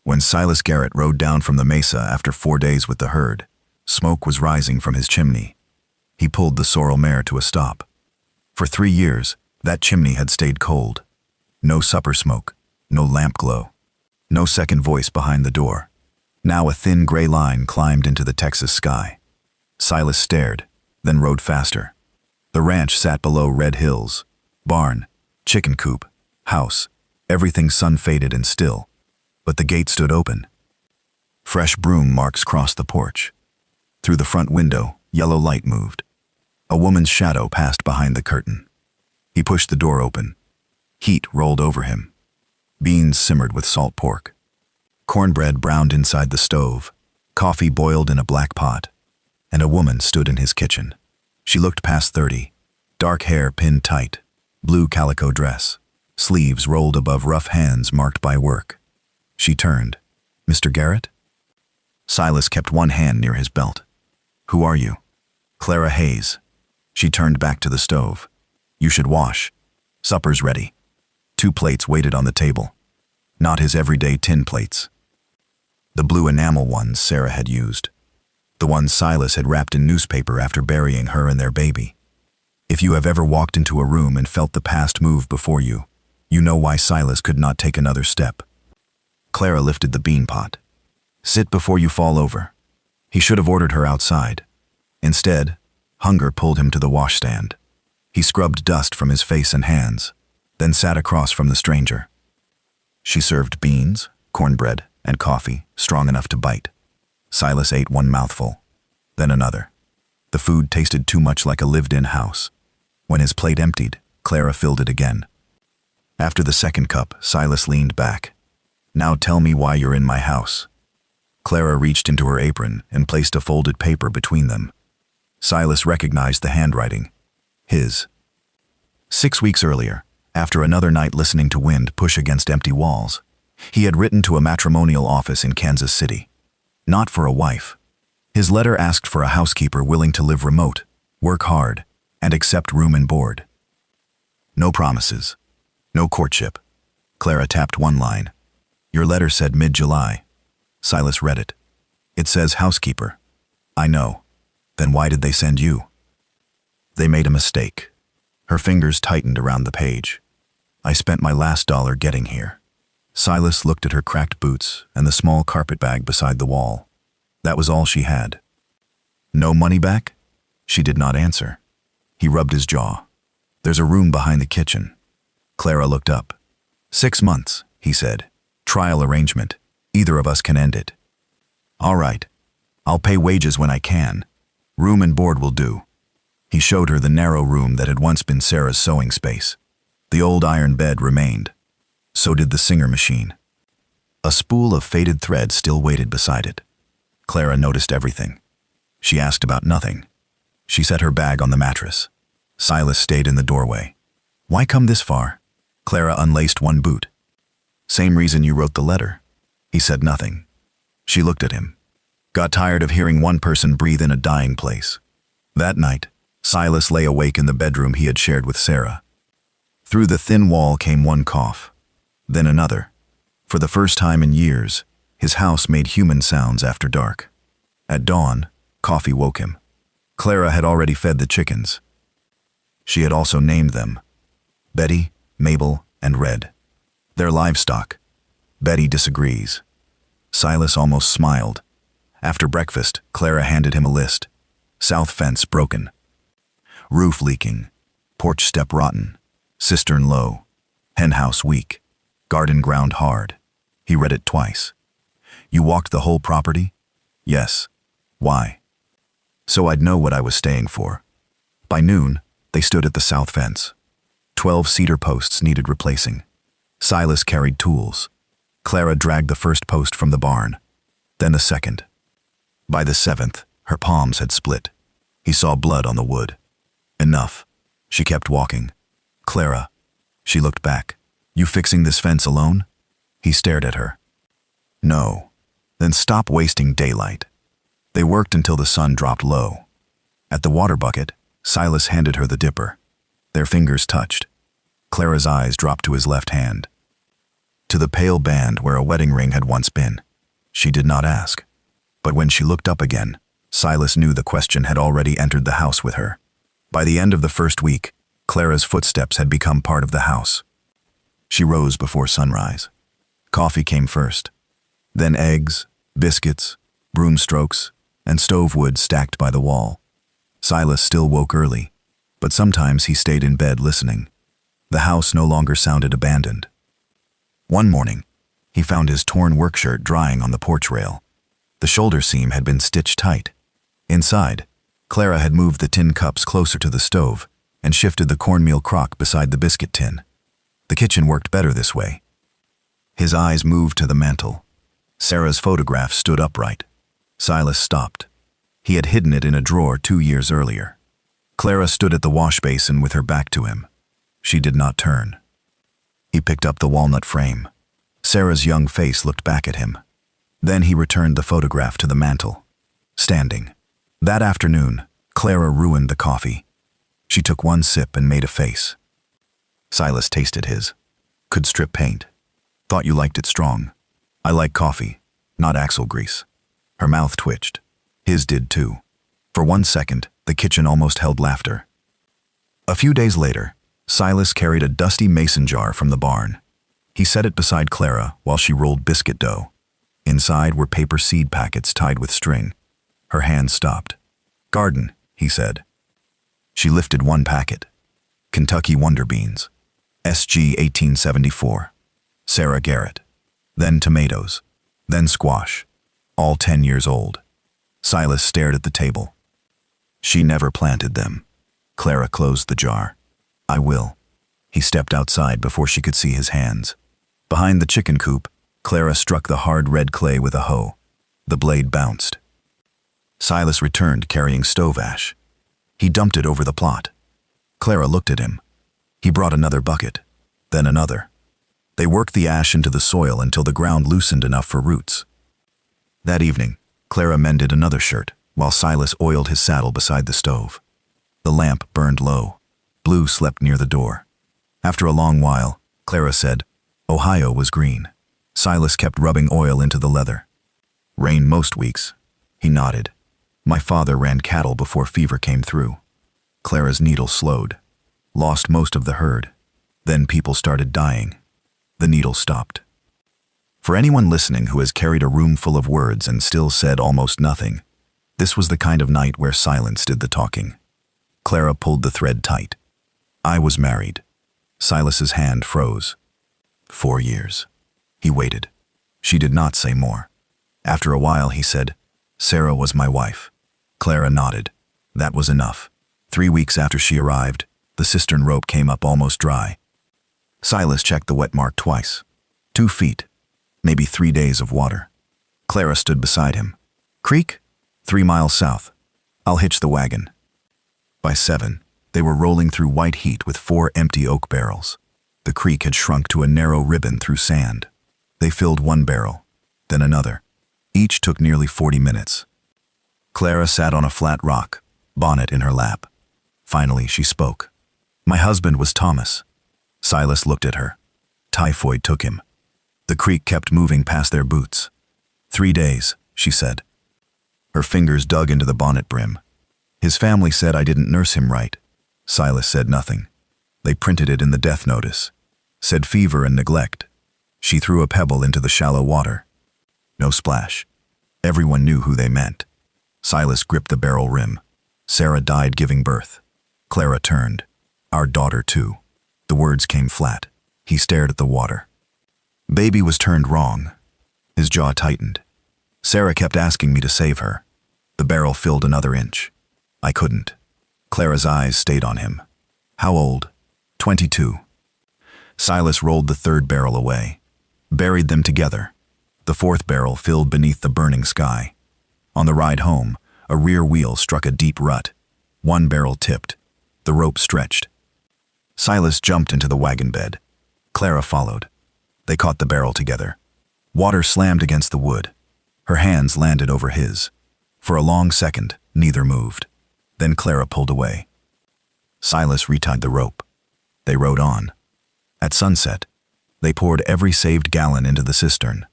When Silas Garrett rode down from the mesa after 4 days with the herd, smoke was rising from his chimney. He pulled the sorrel mare to a stop. For 3 years, that chimney had stayed cold. No supper smoke, no lamp glow, no second voice behind the door. Now a thin gray line climbed into the Texas sky. Silas stared, then rode faster. The ranch sat below red hills. Barn, chicken coop, house, everything sun-faded and still. But the gate stood open. Fresh broom marks crossed the porch. Through the front window, yellow light moved. A woman's shadow passed behind the curtain. He pushed the door open. Heat rolled over him. Beans simmered with salt pork. Cornbread browned inside the stove. Coffee boiled in a black pot. And a woman stood in his kitchen. She looked past 30. Dark hair pinned tight. Blue calico dress. Sleeves rolled above rough hands marked by work. She turned. "Mr. Garrett?" Silas kept one hand near his belt. "Who are you?" "Clara Hayes." She turned back to the stove. "You should wash. Supper's ready." 2 plates waited on the table. Not his everyday tin plates. The blue enamel ones Sarah had used. The ones Silas had wrapped in newspaper after burying her and their baby. If you have ever walked into a room and felt the past move before you, you know why Silas could not take another step. Clara lifted the bean pot. "Sit before you fall over." He should have ordered her outside. Instead, hunger pulled him to the washstand. He scrubbed dust from his face and hands, then sat across from the stranger. She served beans, cornbread, and coffee, strong enough to bite. Silas ate one mouthful, then another. The food tasted too much like a lived-in house. When his plate emptied, Clara filled it again. After the second cup, Silas leaned back. "Now tell me why you're in my house." Clara reached into her apron and placed a folded paper between them. Silas recognized the handwriting. His. 6 weeks earlier, after another night listening to wind push against empty walls, he had written to a matrimonial office in Kansas City. Not for a wife. His letter asked for a housekeeper willing to live remote, work hard, and accept room and board. No promises. No courtship. Clara tapped one line. "Your letter said mid-July." Silas read it. "It says housekeeper." "I know. Then why did they send you?" "They made a mistake." Her fingers tightened around the page. "I spent my last dollar getting here." Silas looked at her cracked boots and the small carpet bag beside the wall. That was all she had. "No money back?" She did not answer. He rubbed his jaw. "There's a room behind the kitchen." Clara looked up. 6 months, he said. "Trial arrangement. Either of us can end it." "All right. I'll pay wages when I can. Room and board will do." He showed her the narrow room that had once been Sarah's sewing space. The old iron bed remained. So did the singer machine. A spool of faded thread still waited beside it. Clara noticed everything. She asked about nothing. She set her bag on the mattress. Silas stayed in the doorway. "Why come this far?" Clara unlaced one boot. "Same reason you wrote the letter." He said nothing. She looked at him. Got tired of hearing one person breathe in a dying place. That night, Silas lay awake in the bedroom he had shared with Sarah. Through the thin wall came one cough, then another. For the first time in years, his house made human sounds after dark. At dawn, coffee woke him. Clara had already fed the chickens. She had also named them. Betty, Mabel, and Red. Their livestock. Betty disagrees. Silas almost smiled. After breakfast, Clara handed him a list. South fence broken. Roof leaking. Porch step rotten. Cistern low. Henhouse weak. Garden ground hard. He read it twice. "You walked the whole property?" "Yes." "Why?" "So I'd know what I was staying for." By noon, they stood at the south fence. 12 cedar posts needed replacing. Silas carried tools. Clara dragged the first post from the barn, then the second. By the 7th, her palms had split. He saw blood on the wood. Enough. She kept walking. "Clara." She looked back. "You fixing this fence alone?" He stared at her. "No." "Then stop wasting daylight." They worked until the sun dropped low. At the water bucket, Silas handed her the dipper. Their fingers touched. Clara's eyes dropped to his left hand. to the pale band where a wedding ring had once been. She did not ask. But when she looked up again, Silas knew the question had already entered the house with her. By the end of the first week, Clara's footsteps had become part of the house. She rose before sunrise. Coffee came first. Then eggs, biscuits, broom strokes, and stove wood stacked by the wall. Silas still woke early, but sometimes he stayed in bed listening. The house no longer sounded abandoned. One morning, he found his torn work shirt drying on the porch rail. The shoulder seam had been stitched tight. Inside, Clara had moved the tin cups closer to the stove and shifted the cornmeal crock beside the biscuit tin. The kitchen worked better this way. His eyes moved to the mantel. Sarah's photograph stood upright. Silas stopped. He had hidden it in a drawer 2 years earlier. Clara stood at the wash basin with her back to him. She did not turn. He picked up the walnut frame. Sarah's young face looked back at him. Then he returned the photograph to the mantel. Standing. That afternoon, Clara ruined the coffee. She took one sip and made a face. Silas tasted his. Could strip paint. Thought you liked it strong. I like coffee, not axle grease. Her mouth twitched. His did too. For 1 second, the kitchen almost held laughter. A few days later, Silas carried a dusty mason jar from the barn. He set it beside Clara while she rolled biscuit dough. Inside were paper seed packets tied with string. Her hand stopped. Garden, he said. She lifted one packet. Kentucky Wonder Beans. SG 1874. Sarah Garrett. Then tomatoes. Then squash. All 10 years old. Silas stared at the table. She never planted them. Clara closed the jar. I will. He stepped outside before she could see his hands. Behind the chicken coop, Clara struck the hard red clay with a hoe. The blade bounced. Silas returned carrying stove ash. He dumped it over the plot. Clara looked at him. He brought another bucket, then another. They worked the ash into the soil until the ground loosened enough for roots. That evening, Clara mended another shirt, while Silas oiled his saddle beside the stove. The lamp burned low. Blue slept near the door. After a long while, Clara said, Ohio was green. Silas kept rubbing oil into the leather. Rain most weeks. He nodded. My father ran cattle before fever came through. Clara's needle slowed. Lost most of the herd. Then people started dying. The needle stopped. For anyone listening who has carried a room full of words and still said almost nothing, this was the kind of night where silence did the talking. Clara pulled the thread tight. I was married. Silas's hand froze. 4 years. He waited. She did not say more. After a while he said, Sarah was my wife. Clara nodded. That was enough. 3 weeks after she arrived, the cistern rope came up almost dry. Silas checked the wet mark twice. 2 feet. Maybe 3 days of water. Clara stood beside him. Creek? 3 miles south. I'll hitch the wagon. By 7, they were rolling through white heat with 4 empty oak barrels. The creek had shrunk to a narrow ribbon through sand. They filled 1 barrel, then another. Each took nearly 40 minutes. Clara sat on a flat rock, bonnet in her lap. Finally, she spoke. My husband was Thomas. Silas looked at her. Typhoid took him. The creek kept moving past their boots. 3 days, she said. Her fingers dug into the bonnet brim. His family said I didn't nurse him right. Silas said nothing. They printed it in the death notice. Said fever and neglect. She threw a pebble into the shallow water. No splash. Everyone knew who they meant. Silas gripped the barrel rim. Sarah died giving birth. Clara turned. Our daughter too. The words came flat. He stared at the water. Baby was turned wrong. His jaw tightened. Sarah kept asking me to save her. The barrel filled another inch. I couldn't. Clara's eyes stayed on him. How old? 22. Silas rolled the 3rd barrel away. Buried them together. The 4th barrel filled beneath the burning sky. On the ride home, a rear wheel struck a deep rut. 1 barrel tipped. The rope stretched. Silas jumped into the wagon bed. Clara followed. They caught the barrel together. Water slammed against the wood. Her hands landed over his. For a long second, neither moved. Then Clara pulled away. Silas retied the rope. They rode on. At sunset, They poured every saved gallon into the cistern.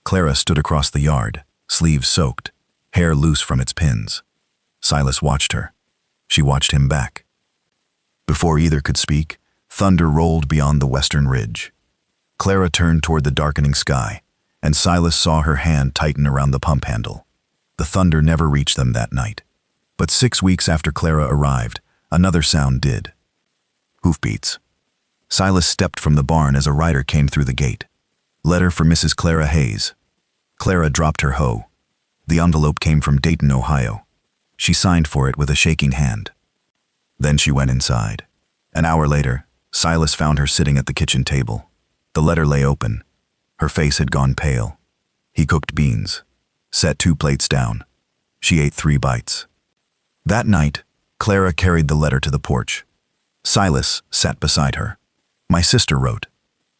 Clara stood across the yard, sleeves soaked, hair loose from its pins. Silas watched her. She watched him back. Before either could speak, thunder rolled beyond the western ridge. Clara turned toward the darkening sky, and Silas saw her hand tighten around the pump handle. The thunder never reached them that night. But 6 weeks after Clara arrived, another sound did. Hoofbeats. Silas stepped from the barn as a rider came through the gate. Letter for Mrs. Clara Hayes. Clara dropped her hoe. The envelope came from Dayton, Ohio. She signed for it with a shaking hand. Then she went inside. An hour later, Silas found her sitting at the kitchen table. The letter lay open. Her face had gone pale. He cooked beans, set 2 plates down. She ate 3 bites. That night, Clara carried the letter to the porch. Silas sat beside her. My sister wrote.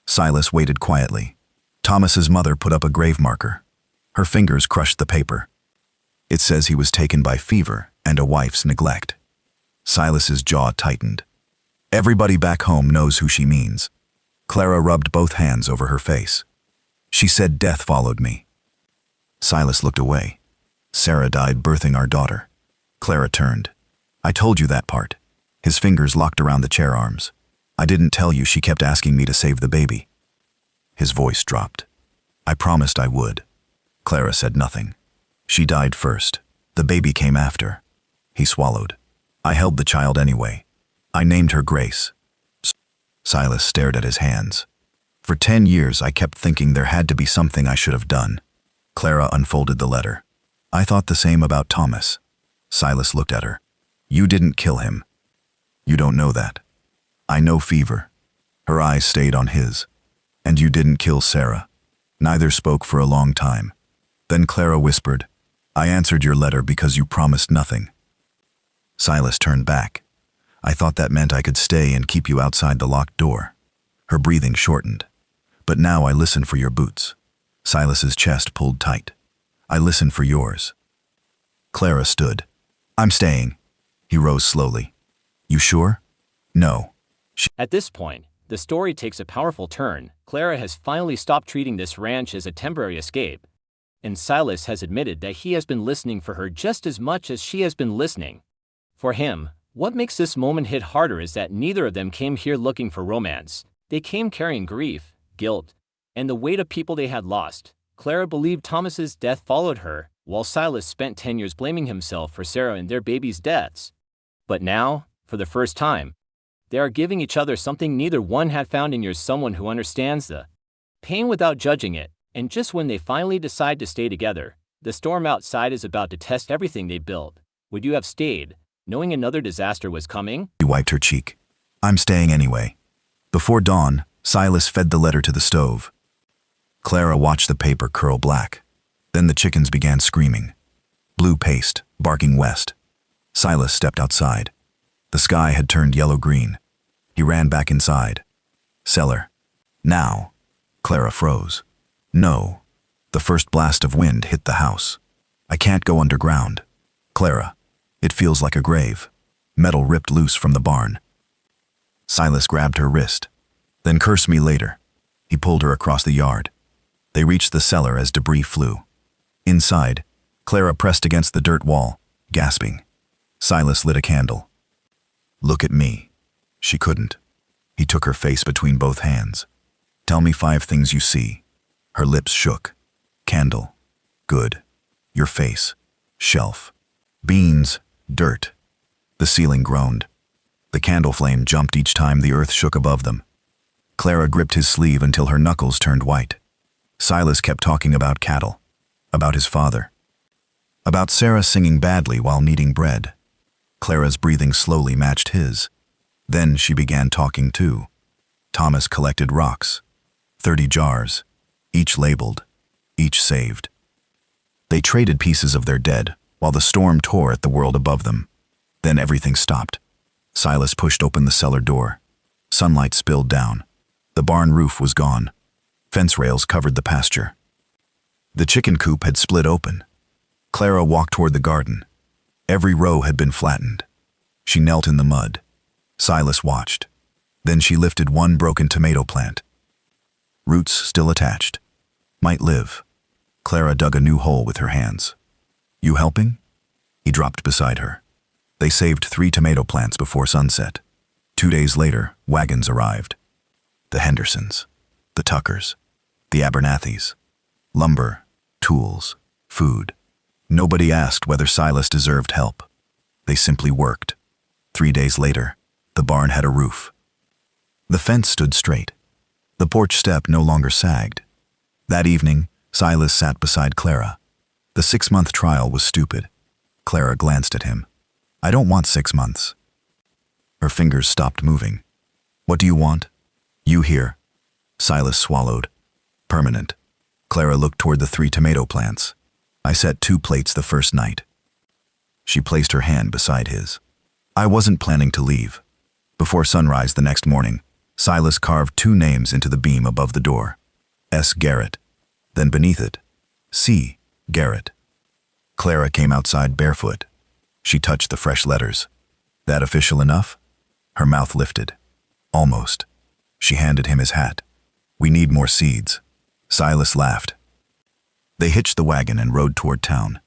Silas waited quietly. Thomas's mother put up a grave marker. Her fingers crushed the paper. It says he was taken by fever and a wife's neglect. Silas's jaw tightened. Everybody back home knows who she means. Clara rubbed both hands over her face. She said death followed me. Silas looked away. Sarah died birthing our daughter. Clara turned. I told you that part. His fingers locked around the chair arms. I didn't tell you she kept asking me to save the baby. His voice dropped. I promised I would. Clara said nothing. She died first. The baby came after. He swallowed. I held the child anyway. I named her Grace. Silas stared at his hands. For 10 years I kept thinking there had to be something I should have done. Clara unfolded the letter. I thought the same about Thomas. Silas looked at her. You didn't kill him. You don't know that. I know fever. Her eyes stayed on his. And you didn't kill Sarah. Neither spoke for a long time. Then Clara whispered, I answered your letter because you promised nothing. Silas turned back. I thought that meant I could stay and keep you outside the locked door. Her breathing shortened. But now I listen for your boots. Silas's chest pulled tight. I listen for yours. Clara stood. I'm staying. He rose slowly. You sure? No. At this point, the story takes a powerful turn. Clara has finally stopped treating this ranch as a temporary escape, and Silas has admitted that he has been listening for her just as much as she has been listening for him. What makes this moment hit harder is that neither of them came here looking for romance. They came carrying grief, guilt, and the weight of people they had lost. Clara believed Thomas's death followed her, while Silas spent 10 years blaming himself for Sarah and their baby's deaths. But now, for the first time, they are giving each other something neither one had found in years, someone who understands the pain without judging it. And just when they finally decide to stay together, the storm outside is about to test everything they built. Would you have stayed, knowing another disaster was coming? She wiped her cheek. I'm staying anyway. Before dawn, Silas fed the letter to the stove. Clara watched the paper curl black. Then the chickens began screaming. Blue paste, barking west. Silas stepped outside. The sky had turned yellow-green. He ran back inside. Cellar. Now. Clara froze. No. The first blast of wind hit the house. I can't go underground. Clara. It feels like a grave. Metal ripped loose from the barn. Silas grabbed her wrist. Then curse me later. He pulled her across the yard. They reached the cellar as debris flew. Inside, Clara pressed against the dirt wall, gasping. Silas lit a candle. Look at me. She couldn't. He took her face between both hands. Tell me 5 things you see. Her lips shook. Candle. Good. Your face. Shelf. Beans. Dirt. The ceiling groaned. The candle flame jumped each time the earth shook above them. Clara gripped his sleeve until her knuckles turned white. Silas kept talking about cattle. About his father. About Sarah singing badly while kneading bread. Clara's breathing slowly matched his. Then she began talking too. Thomas collected rocks. 30 jars. Each labeled. Each saved. They traded pieces of their dead while the storm tore at the world above them. Then everything stopped. Silas pushed open the cellar door. Sunlight spilled down. The barn roof was gone. Fence rails covered the pasture. The chicken coop had split open. Clara walked toward the garden. Every row had been flattened. She knelt in the mud. Silas watched. Then she lifted one broken tomato plant. roots still attached. Might live. Clara dug a new hole with her hands. You helping? He dropped beside her. They saved 3 tomato plants before sunset. 2 days later, wagons arrived. The Hendersons, the Tuckers, the Abernathys. Lumber, tools, food. Nobody asked whether Silas deserved help. They simply worked. 3 days later, the barn had a roof. The fence stood straight. The porch step no longer sagged. That evening, Silas sat beside Clara. The 6-month trial was stupid. Clara glanced at him. I don't want 6 months. Her fingers stopped moving. What do you want? You here. Silas swallowed. Permanent. Clara looked toward the 3 tomato plants. I set 2 plates the first night. She placed her hand beside his. I wasn't planning to leave. Before sunrise the next morning, Silas carved 2 names into the beam above the door. S. Garrett. Then beneath it, C. Garrett. Clara came outside barefoot. She touched the fresh letters. That official enough? Her mouth lifted. Almost. She handed him his hat. We need more seeds. Silas laughed. They hitched the wagon and rode toward town.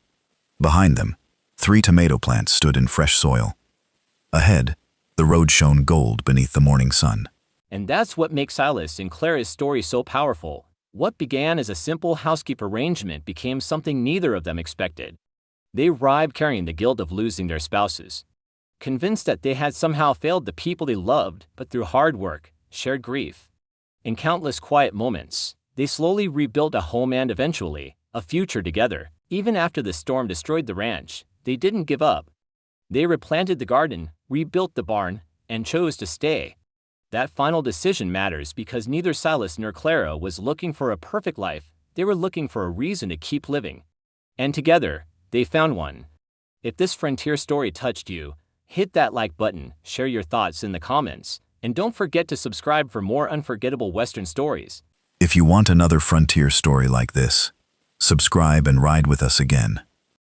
Behind them, 3 tomato plants stood in fresh soil. Ahead, the road shone gold beneath the morning sun. And that's what makes Silas and Clara's story so powerful. What began as a simple housekeep arrangement became something neither of them expected. They arrived carrying the guilt of losing their spouses, convinced that they had somehow failed the people they loved, but through hard work, shared grief, and countless quiet moments, they slowly rebuilt a home and eventually, a future together. Even after the storm destroyed the ranch, they didn't give up. They replanted the garden, rebuilt the barn, and chose to stay. That final decision matters because neither Silas nor Clara was looking for a perfect life, they were looking for a reason to keep living. And together, they found one. If this frontier story touched you, hit that like button, share your thoughts in the comments, and don't forget to subscribe for more unforgettable Western stories. If you want another frontier story like this, subscribe and ride with us again.